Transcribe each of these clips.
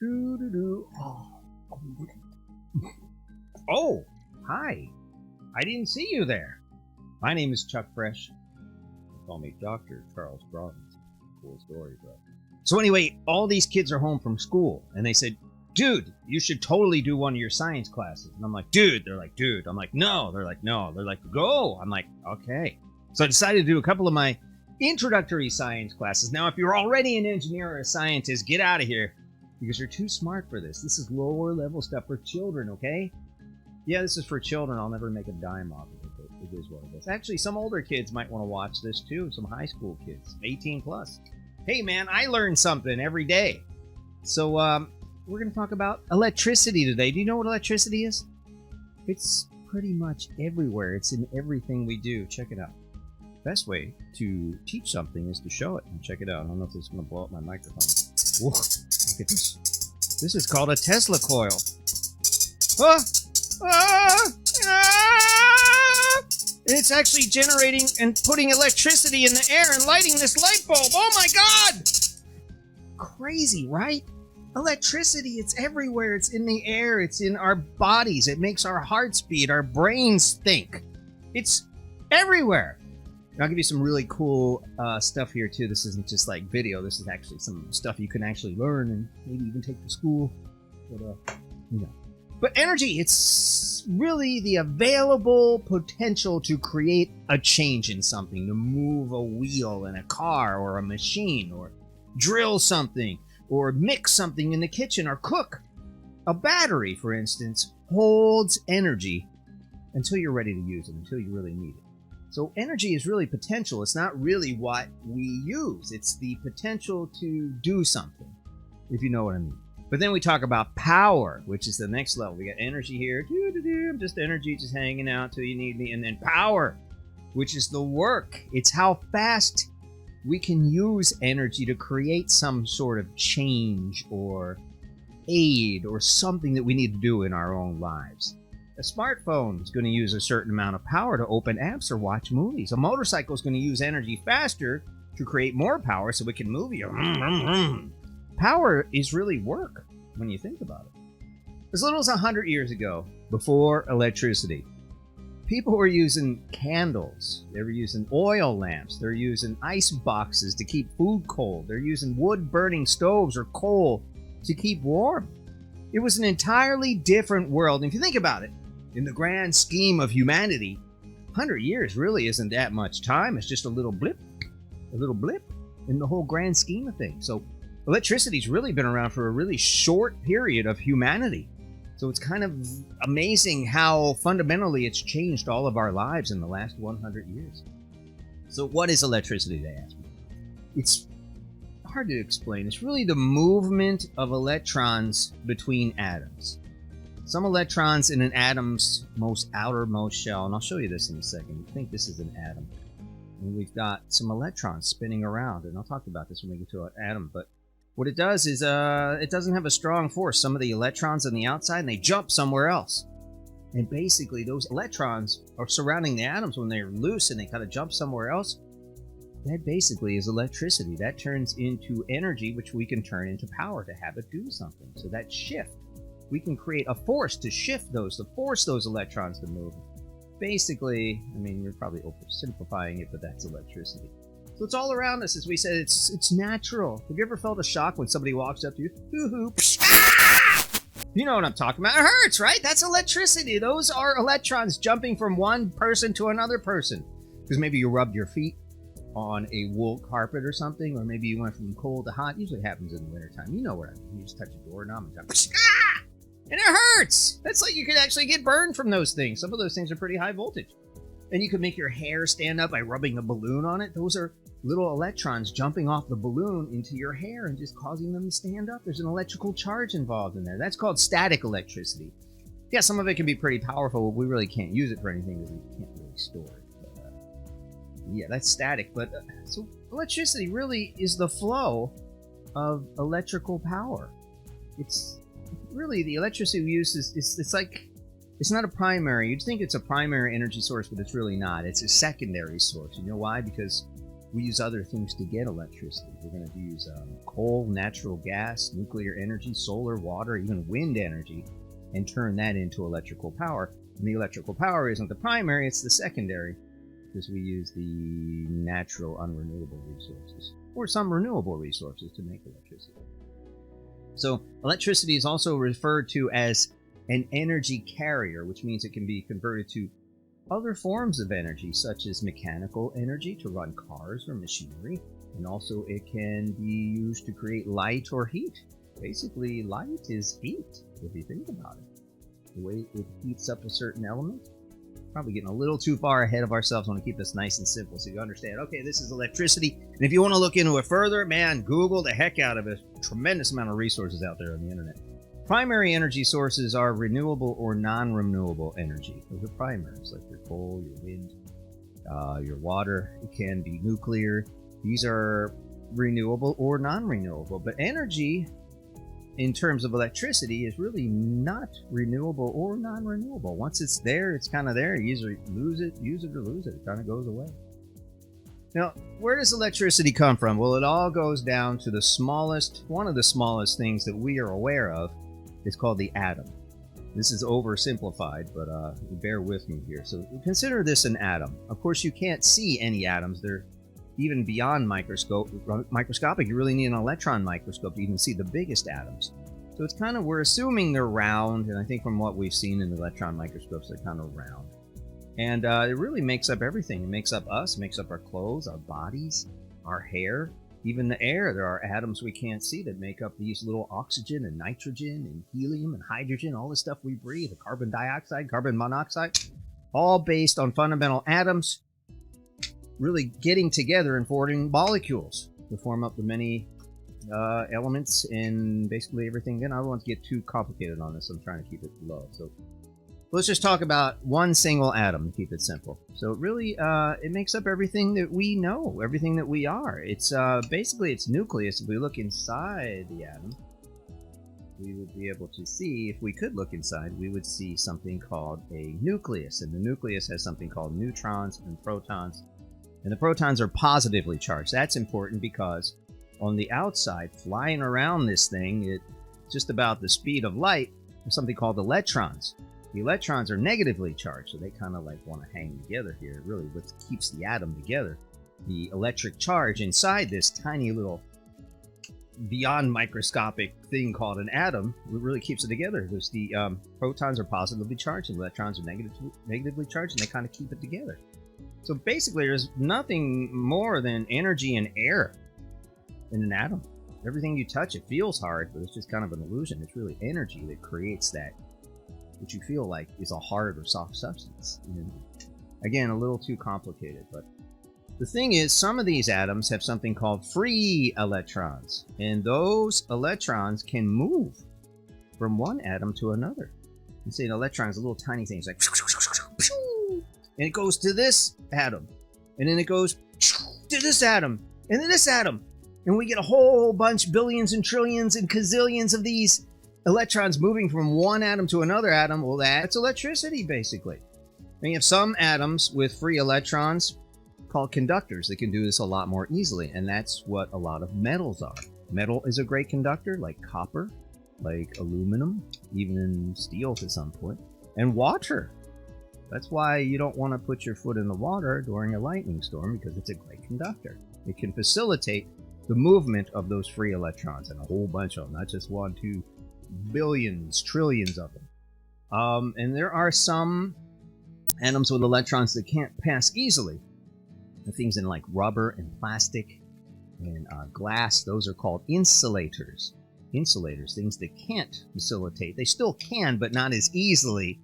Doo-doo-doo. Oh, hi. I didn't see you there. My name is Chuck Fresh. They call me Dr. Charles Robbins. Cool story, bro. So anyway, all these kids are home from school, and they said, dude, you should totally do one of your science classes. And I'm like, dude. They're like, dude. I'm like, no. They're like, no. They're like, go. I'm like, okay. So I decided to do a couple of my introductory science classes. Now, if you're already an engineer or a scientist, get out of here because you're too smart for this. This is lower level stuff for children, okay? Yeah, this is for children. I'll never make a dime off of it, but it is what it is. Actually, some older kids might want to watch this too. Some high school kids, 18 plus. Hey, man, I learn something every day. So, we're going to talk about electricity today. Do you know what electricity is? It's pretty much everywhere. It's in everything we do. Check it out. Best way to teach something is to show it. And check it out. I don't know if this is going to blow up my microphone. Whoa, look at this. This is called a Tesla coil. It's actually generating and putting electricity in the air and lighting this light bulb. Oh my God! Crazy, right? Electricity, it's everywhere. It's in the air. It's in our bodies. It makes our hearts beat, our brains think. It's everywhere. I'll give you some really cool stuff here, too. This isn't just like video. This is actually some stuff you can actually learn and maybe even take to school. But energy, it's really the available potential to create a change in something, to move a wheel in a car or a machine, or drill something, or mix something in the kitchen, or cook. A battery, for instance, holds energy until you're ready to use it, until you really need it. So energy is really potential. It's not really what we use. It's the potential to do something, if you know what I mean. But then we talk about power, which is the next level. We got energy here. I'm just energy, just hanging out till you need me. And then power, which is the work. It's how fast we can use energy to create some sort of change or aid or something that we need to do in our own lives. A smartphone is going to use a certain amount of power to open apps or watch movies. A motorcycle is going to use energy faster to create more power so it can move you. Power is really work when you think about it. As little as 100 years ago, before electricity, people were using candles. They were using oil lamps. They're using ice boxes to keep food cold. They're using wood-burning stoves or coal to keep warm. It was an entirely different world. And if you think about it, in the grand scheme of humanity, 100 years really isn't that much time. It's just a little blip in the whole grand scheme of things. So electricity's really been around for a really short period of humanity. So it's kind of amazing how fundamentally it's changed all of our lives in the last 100 years. So what is electricity, they ask me? It's hard to explain. It's really the movement of electrons between atoms. Some electrons in an atom's most outermost shell, and I'll show you this in a second. I think this is an atom. And we've got some electrons spinning around, and I'll talk about this when we get to an atom. But what it does is it doesn't have a strong force. Some of the electrons on the outside, and they jump somewhere else. And basically, those electrons are surrounding the atoms when they're loose and they kind of jump somewhere else. That basically is electricity. That turns into energy, which we can turn into power to have it do something. So that shift, we can create a force to shift those, to force those electrons to move. Basically, I mean, we're probably oversimplifying it, but that's electricity. So it's all around us. As we said, it's natural. Have you ever felt a shock when somebody walks up to you? Hoo-hoo, you know what I'm talking about. It hurts, right? That's electricity. Those are electrons jumping from one person to another person. Because maybe you rubbed your feet on a wool carpet or something, or maybe you went from cold to hot. Usually happens in the wintertime. You know what I mean. You just touch a doorknob and jump. And it hurts! That's like you could actually get burned from those things. Some of those things are pretty high voltage. And you could make your hair stand up by rubbing a balloon on it. Those are little electrons jumping off the balloon into your hair and just causing them to stand up. There's an electrical charge involved in there. That's called static electricity. Yeah, some of it can be pretty powerful, but we really can't use it for anything because we can't really store it. But, yeah, that's static. But so electricity really is the flow of electrical power. It's really the electricity we use it's like, it's not a primary. You'd think it's a primary energy source, but it's really not. It's a secondary source. You know why? Because we use other things to get electricity. We're going to use coal, natural gas, nuclear energy, solar, water, even wind energy, and turn that into electrical power. And the electrical power isn't the primary, it's the secondary, because we use the natural unrenewable resources, or some renewable resources to make electricity. So electricity is also referred to as an energy carrier, which means it can be converted to other forms of energy, such as mechanical energy to run cars or machinery, and also it can be used to create light or heat. Basically, light is heat, if you think about it. The way it heats up a certain element. Probably getting a little too far ahead of ourselves. I want to keep this nice and simple so you understand, okay, this is electricity. And if you want to look into it further, man, Google the heck out of it. Tremendous amount of resources out there on the internet. Primary energy sources are renewable or non-renewable energy. Those are primaries, like your coal, your wind, your water. It can be nuclear. These are renewable or non-renewable. But energy, in terms of electricity, is really not renewable or non-renewable. Once it's there, it's kind of there. You either use it or lose it. It kind of goes away. Now, where does electricity come from? Well, it all goes down to the smallest, one of the smallest things that we are aware of. It's called the atom. This is oversimplified, but bear with me here. So consider this an atom. Of course, you can't see any atoms. They're even beyond microscopic. You really need an electron microscope to even see the biggest atoms. So it's kind of, we're assuming they're round, and I think from what we've seen in the electron microscopes, they're kind of round. And it really makes up everything. It makes up us, makes up our clothes, our bodies, our hair, even the air. There are atoms we can't see that make up these little oxygen and nitrogen and helium and hydrogen, all the stuff we breathe, the carbon dioxide, carbon monoxide, all based on fundamental atoms really getting together and forming molecules to form up the many elements and basically everything. Again, I don't want to get too complicated on this. I'm trying to keep it low. So let's just talk about one single atom to keep it simple. So really, it makes up everything that we know, everything that we are. It's basically its nucleus. If we look inside the atom, we would be able to see, if we could look inside, we would see something called a nucleus. And the nucleus has something called neutrons and protons. And the protons are positively charged. That's important because on the outside, flying around this thing at just about the speed of light, there's something called electrons. The electrons are negatively charged, so they kind of like want to hang together here. Really, what keeps the atom together, the electric charge inside this tiny little beyond microscopic thing called an atom, what really keeps it together. There's the protons are positively charged and electrons are negatively charged, and they kind of keep it together. So basically, there's nothing more than energy and air in an atom. Everything you touch, it feels hard, but it's just kind of an illusion. It's really energy that creates that, which you feel like is a hard or soft substance. Again, a little too complicated, but the thing is, some of these atoms have something called free electrons, and those electrons can move from one atom to another. You see, an electron is a little tiny thing. It's like, and it goes to this atom, and then it goes to this atom, and then this atom, and we get a whole bunch, billions and trillions and gazillions of these electrons moving from one atom to another atom. Well, that's electricity, basically. And you have some atoms with free electrons called conductors that can do this a lot more easily, and that's what a lot of metals are. Metal is a great conductor, like copper, like aluminum, even steel to some point, and water. That's why you don't want to put your foot in the water during a lightning storm, because it's a great conductor. It can facilitate the movement of those free electrons, and a whole bunch of them, not just one, two, billions, trillions of them. And there are some atoms with electrons that can't pass easily. The things in like rubber and plastic and glass, those are called insulators. Insulators, things that can't facilitate. They still can, but not as easily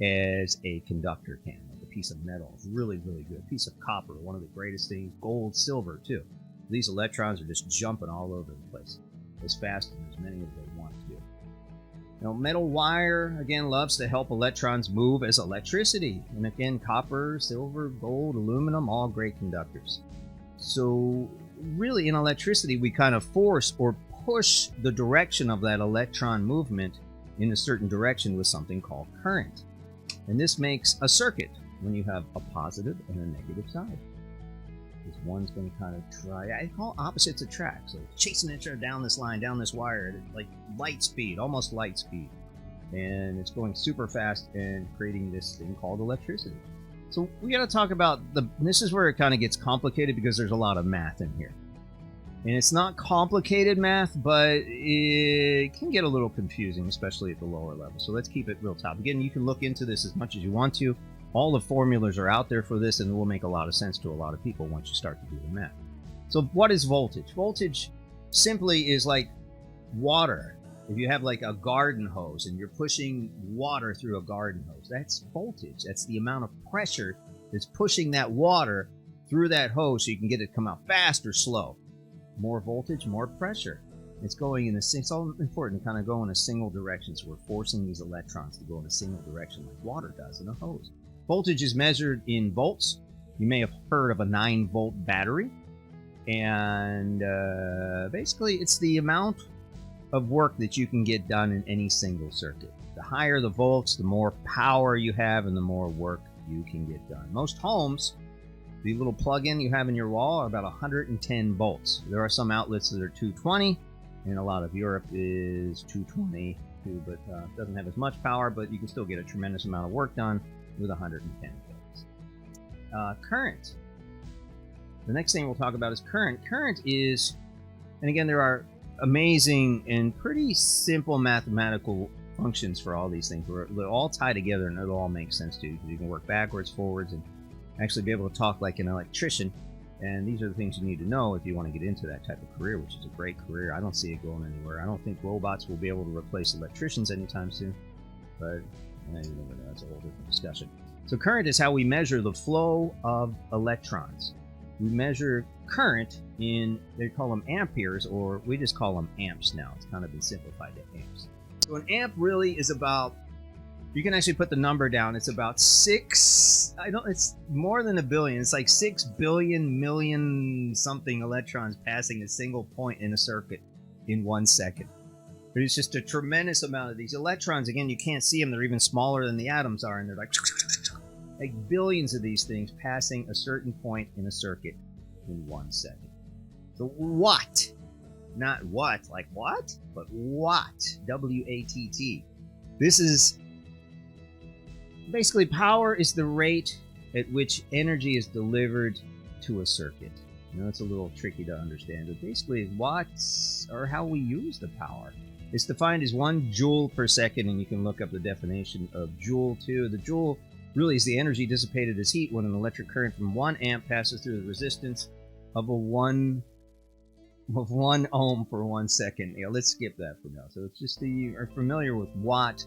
as a conductor can. Like a piece of metal is really, really good. A piece of copper, one of the greatest things. Gold, silver, too. These electrons are just jumping all over the place as fast and as many as they want to. Now, metal wire, again, loves to help electrons move as electricity. And again, copper, silver, gold, aluminum, all great conductors. So really, in electricity, we kind of force or push the direction of that electron movement in a certain direction with something called current. And this makes a circuit when you have a positive and a negative side. This one's going to kind of try. I call opposites attract. So it's chasing each other down this line, down this wire at like light speed, almost light speed. And it's going super fast and creating this thing called electricity. So we got to talk about this is where it kind of gets complicated because there's a lot of math in here. And it's not complicated math, but it can get a little confusing, especially at the lower level. So let's keep it real top. Again, you can look into this as much as you want to. All the formulas are out there for this, and it will make a lot of sense to a lot of people once you start to do the math. So what is voltage? Voltage simply is like water. If you have like a garden hose and you're pushing water through a garden hose, that's voltage. That's the amount of pressure that's pushing that water through that hose so you can get it to come out fast or slow. More voltage, more pressure. It's going in it's all important to kind of go in a single direction. So we're forcing these electrons to go in a single direction like water does in a hose. Voltage is measured in volts. You may have heard of a 9-volt battery. And basically, it's the amount of work that you can get done in any single circuit. The higher the volts, the more power you have and the more work you can get done. Most homes, the little plug-in you have in your wall are about 110 volts. There are some outlets that are 220, and a lot of Europe is 220 too, but doesn't have as much power, but you can still get a tremendous amount of work done with 110 volts. Current. The next thing we'll talk about is current. Current is, and again, there are amazing and pretty simple mathematical functions for all these things. They all tie together and it'll all make sense to you because you can work backwards, forwards, and actually be able to talk like an electrician. And these are the things you need to know if you want to get into that type of career, which is a great career. I don't see it going anywhere. I don't think robots will be able to replace electricians anytime soon, but that's a whole different discussion. So current is how we measure the flow of electrons. We measure current in, they call them amperes, or we just call them amps now. It's kind of been simplified to amps. So an amp really is about, you can actually put the number down. It's about it's more than a billion. It's like 6 billion million something electrons passing a single point in a circuit in 1 second. There's just a tremendous amount of these electrons. Again, you can't see them. They're even smaller than the atoms are, and they're like billions of these things passing a certain point in a circuit in 1 second. So what? Not what, like what, but watt. W-A-T-T. This is basically power is the rate at which energy is delivered to a circuit. You know, it's a little tricky to understand, but basically watts are how we use the power. It's defined as 1 joule per second, and you can look up the definition of joule too. The joule really is the energy dissipated as heat when an electric current from 1 amp passes through the resistance of 1 ohm for 1 second. Yeah, let's skip that for now. So it's just you are familiar with watt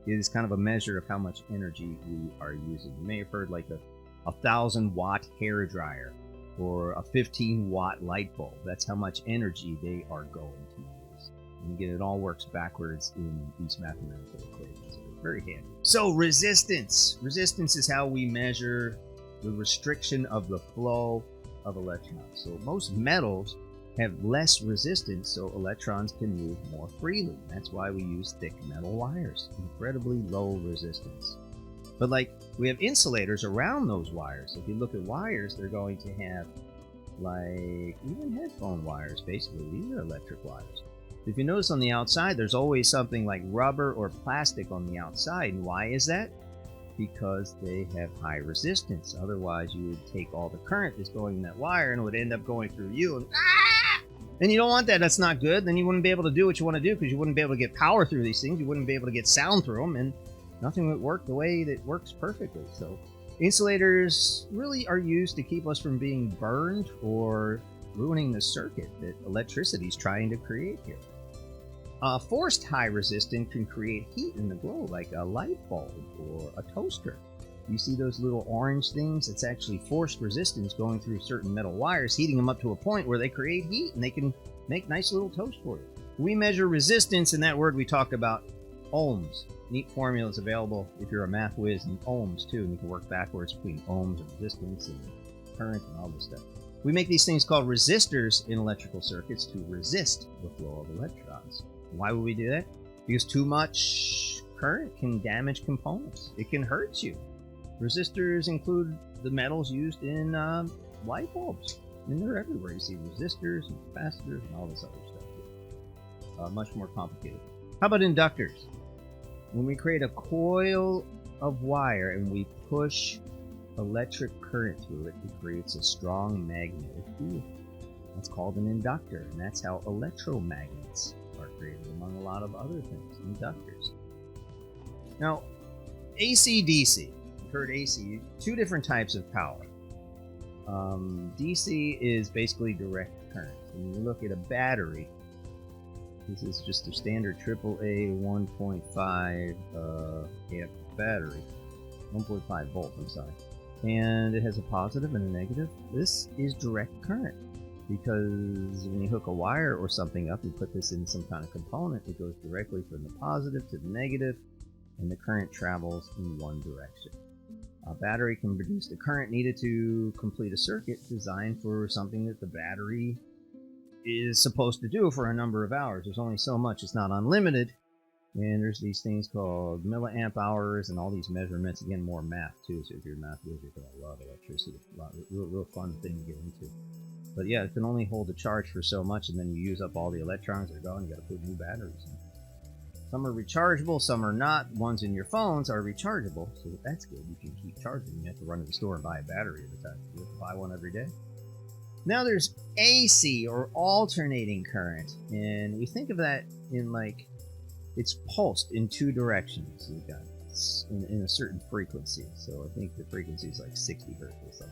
is kind of a measure of how much energy we are using. You may have heard like a 1,000-watt hair dryer or a 15-watt light bulb. That's how much energy they are going to use. And again, it all works backwards in these mathematical equations. So it's very handy. So resistance. Resistance is how we measure the restriction of the flow of electrons. So most metals have less resistance, so electrons can move more freely. That's why we use thick metal wires. Incredibly low resistance. But like, we have insulators around those wires. If you look at wires, they're going to have like even headphone wires, basically. These are electric wires. If you notice on the outside, there's always something like rubber or plastic on the outside. And why is that? Because they have high resistance. Otherwise, you would take all the current that's going in that wire and it would end up going through you. And you don't want that. That's not good. Then you wouldn't be able to do what you want to do because you wouldn't be able to get power through these things. You wouldn't be able to get sound through them, and nothing would work the way that works perfectly. So insulators really are used to keep us from being burned or ruining the circuit that electricity is trying to create here. Forced high resistance can create heat in the globe, like a light bulb or a toaster. You see those little orange things? It's actually forced resistance going through certain metal wires, heating them up to a point where they create heat and they can make nice little toast for you. We measure resistance, in that word we talked about ohms. Neat formulas available if you're a math whiz, and ohms too, and you can work backwards between ohms and resistance and current and all this stuff. We make these things called resistors in electrical circuits to resist the flow of electrons. Why would we do that? Because too much current can damage components. It can hurt you. Resistors include the metals used in light bulbs. I mean, they're everywhere. You see resistors and capacitors and all this other stuff too. Much more complicated. How about inductors? When we create a coil of wire and we push electric current through it, it creates a strong magnetic field. That's called an inductor, and that's how electromagnets are created, among a lot of other things, inductors. Now, AC/DC. You've heard AC, two different types of power. DC is basically direct current. When you look at a battery, this is just a standard AAA 1.5 amp battery, 1.5 volt, I'm sorry. And it has a positive and a negative. This is direct current because when you hook a wire or something up, you put this in some kind of component, it goes directly from the positive to the negative, and the current travels in one direction. A battery can produce the current needed to complete a circuit designed for something that the battery is supposed to do for a number of hours. There's only so much, it's not unlimited. And there's these things called milliamp hours and all these measurements. Again, more math too, so if you're a math wizard, you're going to love electricity. Real fun thing to get into. But yeah, it can only hold a charge for so much, and then you use up all the electrons that are gone, you got to put new batteries in. Some are rechargeable, some are not. Ones in your phones are rechargeable, so that's good. You can keep charging. You have to run to the store and buy a battery every time. You have to buy one every day. Now there's AC, or alternating current, and we think of that in like, it's pulsed in two directions. You've got in a certain frequency. So I think the frequency is like 60 hertz. It's like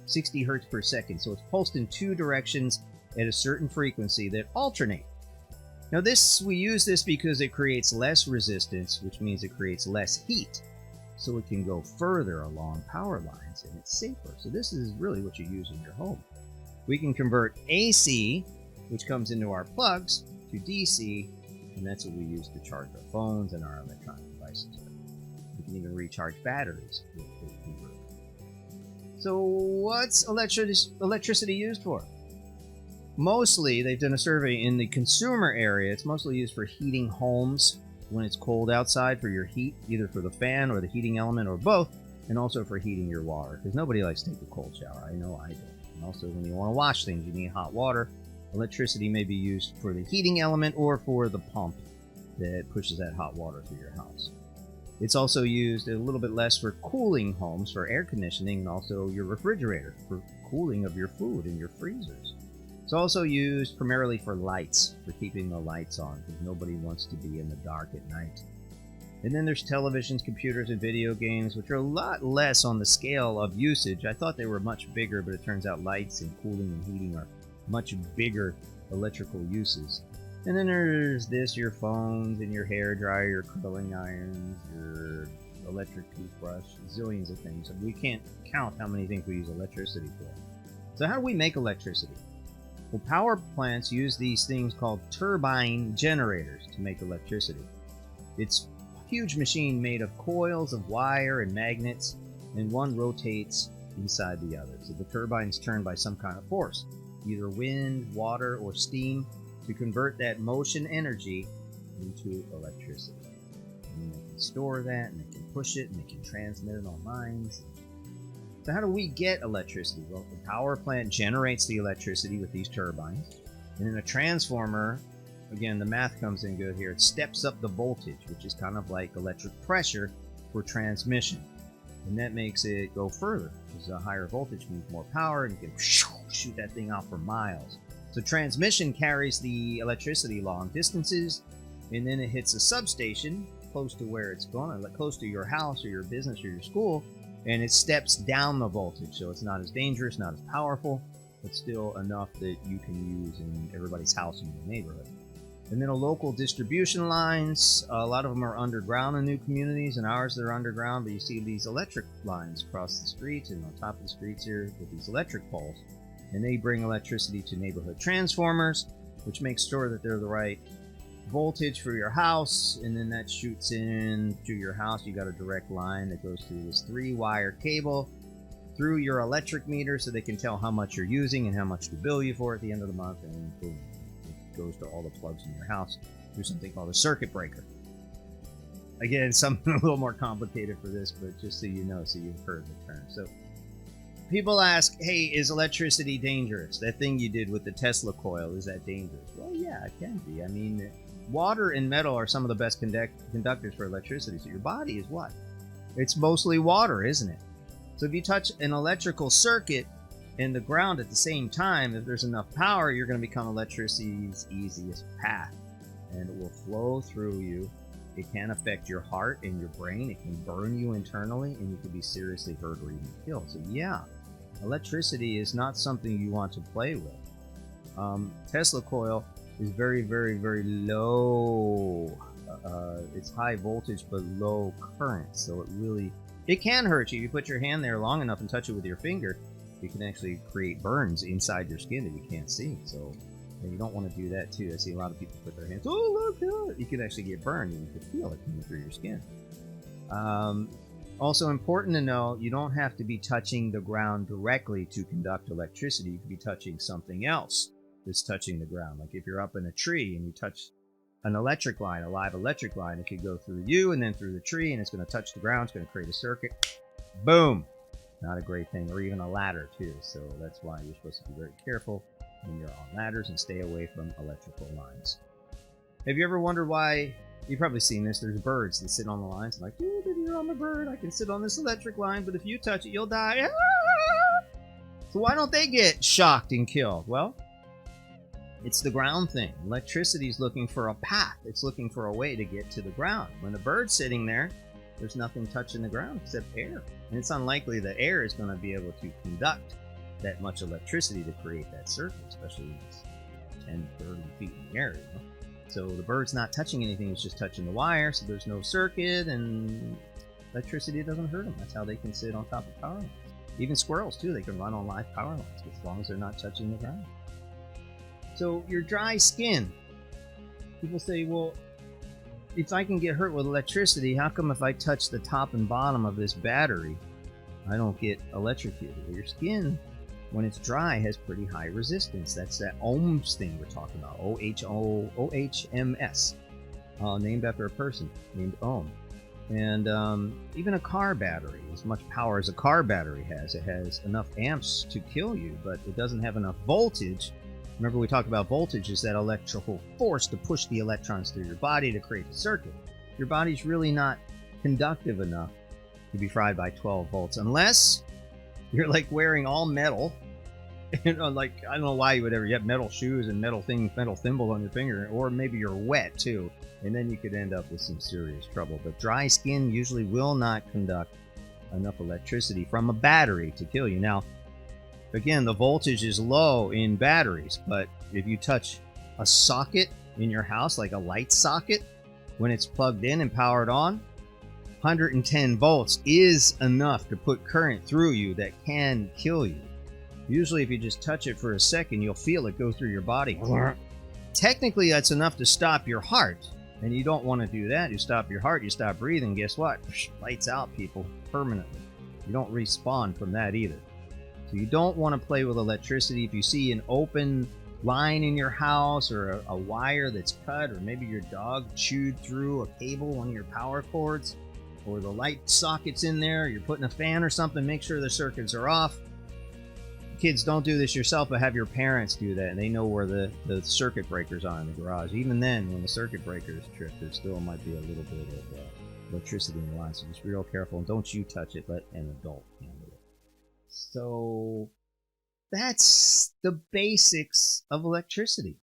60 hertz per second. So it's pulsed in two directions at a certain frequency that alternate. Now we use this because it creates less resistance, which means it creates less heat. So it can go further along power lines, and it's safer. So this is really what you use in your home. We can convert AC, which comes into our plugs, to DC, and that's what we use to charge our phones and our electronic devices. We can even recharge batteries with the converter. So what's electricity used for? Mostly, they've done a survey in the consumer area, it's mostly used for heating homes when it's cold outside, for your heat, either for the fan or the heating element or both, and also for heating your water, because nobody likes to take a cold shower. I know I do. And also when you want to wash things, you need hot water. Electricity may be used for the heating element or for the pump that pushes that hot water through your house. It's also used a little bit less for cooling homes, for air conditioning, and also your refrigerator, for cooling of your food and your freezers. It's also used primarily for lights, for keeping the lights on, because nobody wants to be in the dark at night. And then there's televisions, computers, and video games, which are a lot less on the scale of usage. I thought they were much bigger, but it turns out lights and cooling and heating are much bigger electrical uses. And then there's your phones and your hair dryer, your curling irons, your electric toothbrush, zillions of things. We can't count how many things we use electricity for. So how do we make electricity? Well, power plants use these things called turbine generators to make electricity. It's a huge machine made of coils of wire and magnets, and one rotates inside the other. So the turbine's turned by some kind of force, either wind, water, or steam, to convert that motion energy into electricity. And they can store that, and they can push it, and they can transmit it on lines. So how do we get electricity? Well, the power plant generates the electricity with these turbines, and in a transformer, again, the math comes in good here, it steps up the voltage, which is kind of like electric pressure for transmission. And that makes it go further, because a higher voltage means more power, and you can shoot that thing out for miles. So transmission carries the electricity long distances, and then it hits a substation close to where it's going, like close to your house or your business or your school, and it steps down the voltage, so it's not as dangerous, not as powerful, but still enough that you can use in everybody's house in your neighborhood. And then local distribution lines, a lot of them are underground in new communities, and ours they're underground, but you see these electric lines across the streets and on top of the streets here with these electric poles. And they bring electricity to neighborhood transformers, which makes sure that they're the right voltage for your house, and then that shoots in to your house. You got a direct line that goes through this 3-wire cable through your electric meter, so they can tell how much you're using and how much to bill you for at the end of the month, and boom, it goes to all the plugs in your house through something called a circuit breaker. Again, something a little more complicated for this, but just so you know, so you've heard the term. So People ask, hey, is electricity dangerous? That thing you did with the Tesla coil, is that dangerous? Well, yeah, it can be. I mean, water and metal are some of the best conductors for electricity. So your body is what? It's mostly water, isn't it? So if you touch an electrical circuit and the ground at the same time, if there's enough power, you're going to become electricity's easiest path. And it will flow through you. It can affect your heart and your brain. It can burn you internally, and you could be seriously hurt or even killed. So yeah, electricity is not something you want to play with. Tesla coil is very, very, very low. It's high voltage but low current, so it can hurt you. You put your hand there long enough and touch it with your finger, it can actually create burns inside your skin that you can't see. So and you don't want to do that too. I see a lot of people put their hands, oh look, you could actually get burned and you could feel it coming through your skin. Also important to know, you don't have to be touching the ground directly to conduct electricity. You could be touching something else that's touching the ground. Like if you're up in a tree and you touch an electric line, a live electric line, it could go through you and then through the tree, and it's going to touch the ground. It's going to create a circuit. Boom! Not a great thing. Or even a ladder too. So that's why you're supposed to be very careful when you're on ladders and stay away from electrical lines. Have you ever wondered why? You've probably seen this. There's birds that sit on the lines and like, dude, I'm a bird. I can sit on this electric line, but if you touch it, you'll die. So why don't they get shocked and killed? Well, it's the ground thing. Electricity is looking for a path. It's looking for a way to get to the ground. When the bird's sitting there, there's nothing touching the ground except air. And it's unlikely that air is going to be able to conduct that much electricity to create that circuit, especially when it's 10, 30 feet in the air. You know? So the bird's not touching anything, it's just touching the wire, so there's no circuit, and electricity doesn't hurt them. That's how they can sit on top of power lines. Even squirrels, too, they can run on live power lines as long as they're not touching the ground. So your dry skin. People say, well, if I can get hurt with electricity, how come if I touch the top and bottom of this battery, I don't get electrocuted? Well, your skin, when it's dry, has pretty high resistance. That's that ohms thing we're talking about. OHMS. Named after a person named Ohm. And even a car battery, as much power as a car battery has, it has enough amps to kill you, but it doesn't have enough voltage. Remember, we talked about voltage is that electrical force to push the electrons through your body to create a circuit. Your body's really not conductive enough to be fried by 12 volts, unless you're like wearing all metal. Like, I don't know why you would ever, you have metal shoes and metal thimble on your finger, or maybe you're wet too, and then you could end up with some serious trouble. But dry skin usually will not conduct enough electricity from a battery to kill you. Now, again, the voltage is low in batteries, but if you touch a socket in your house, like a light socket, when it's plugged in and powered on, 110 volts is enough to put current through you that can kill you. Usually if you just touch it for a second, you'll feel it go through your body. Technically, that's enough to stop your heart, and you don't want to do that. You stop your heart, you stop breathing, guess what? Lights out, people, permanently. You don't respawn from that either. So you don't want to play with electricity. If you see an open line in your house, or a wire that's cut, or maybe your dog chewed through a cable, one of your power cords, or the light socket's in there, you're putting a fan or something, make sure the circuits are off. Kids, don't do this yourself, but have your parents do that, and they know where the circuit breakers are in the garage. Even then, when the circuit breakers trip, there still might be a little bit of electricity in the line, so just be real careful, and don't you touch it, let an adult handle it. So that's the basics of electricity.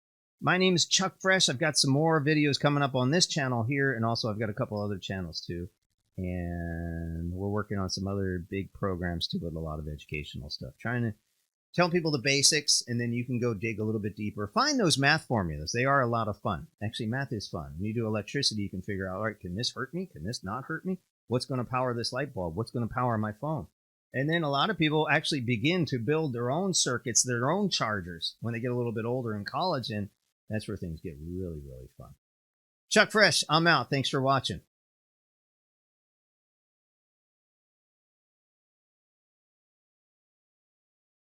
My name is Chuck Fresh. I've got some more videos coming up on this channel here, and also I've got a couple other channels too. And we're working on some other big programs too, with a lot of educational stuff. Trying to tell people the basics, and then you can go dig a little bit deeper. Find those math formulas. They are a lot of fun. Actually, math is fun. When you do electricity, you can figure out, all right, can this hurt me? Can this not hurt me? What's going to power this light bulb? What's going to power my phone? And then a lot of people actually begin to build their own circuits, their own chargers, when they get a little bit older in college, and that's where things get really, really fun. Chuck Fresh, I'm out. Thanks for watching.